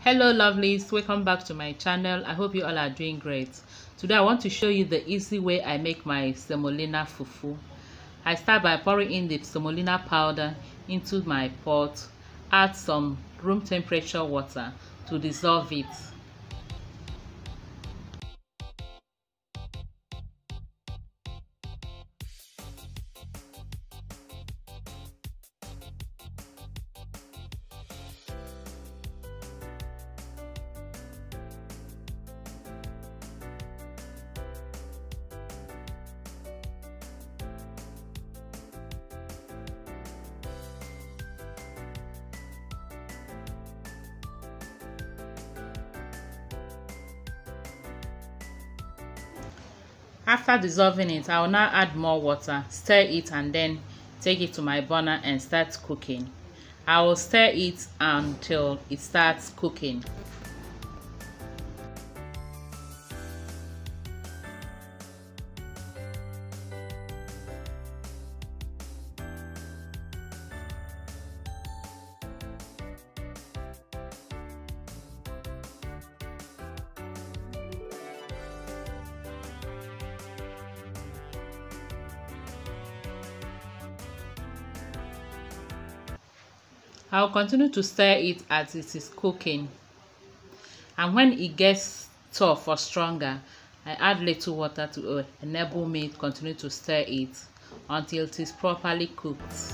Hello lovelies, welcome back to my channel. I hope you all are doing great. Today I want to show you the easy way I make my semolina fufu. I start by pouring in the semolina powder into my pot, add some room temperature water to dissolve it. After dissolving it, I will now add more water, stir it, and then take it to my burner and start cooking. I will stir it until it starts cooking. I will continue to stir it as it is cooking, and when it gets tough or stronger, I add little water to enable me to continue to stir it until it is properly cooked.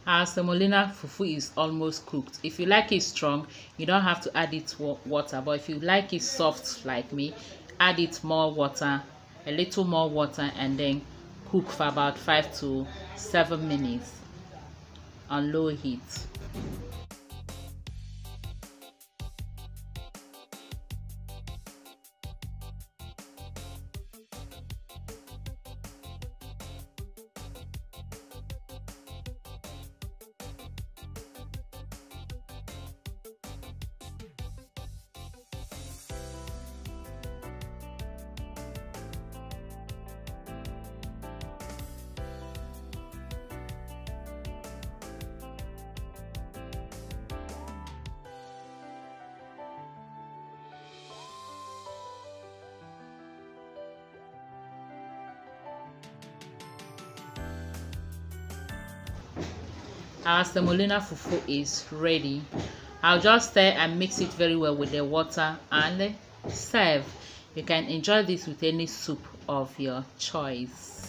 Our semolina fufu is almost cooked. If you like it strong, you don't have to add it water, but if you like it soft like me, add it more water, a little more water, and then cook for about 5 to 7 minutes on low heat. Our semolina fufu is ready. I'll just stir and mix it very well with the water and serve. You can enjoy this with any soup of your choice.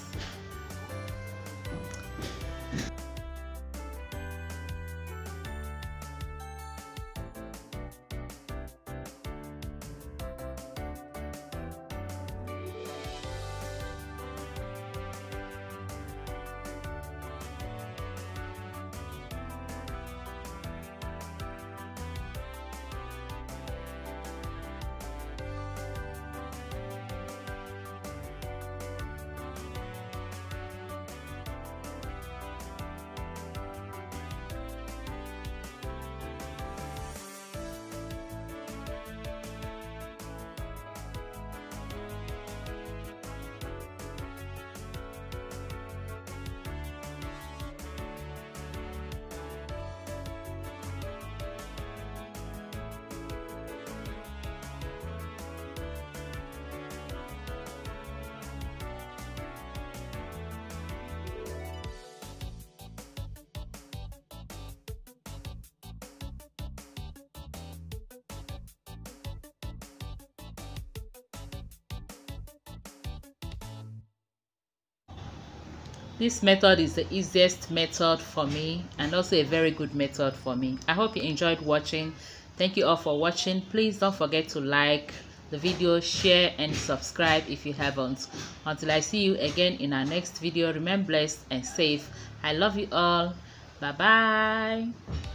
This method is the easiest method for me and also a very good method for me. I hope you enjoyed watching. Thank you all for watching. Please don't forget to like the video, share and subscribe if you haven't. Until I see you again in our next video, remain blessed and safe. I love you all. Bye bye.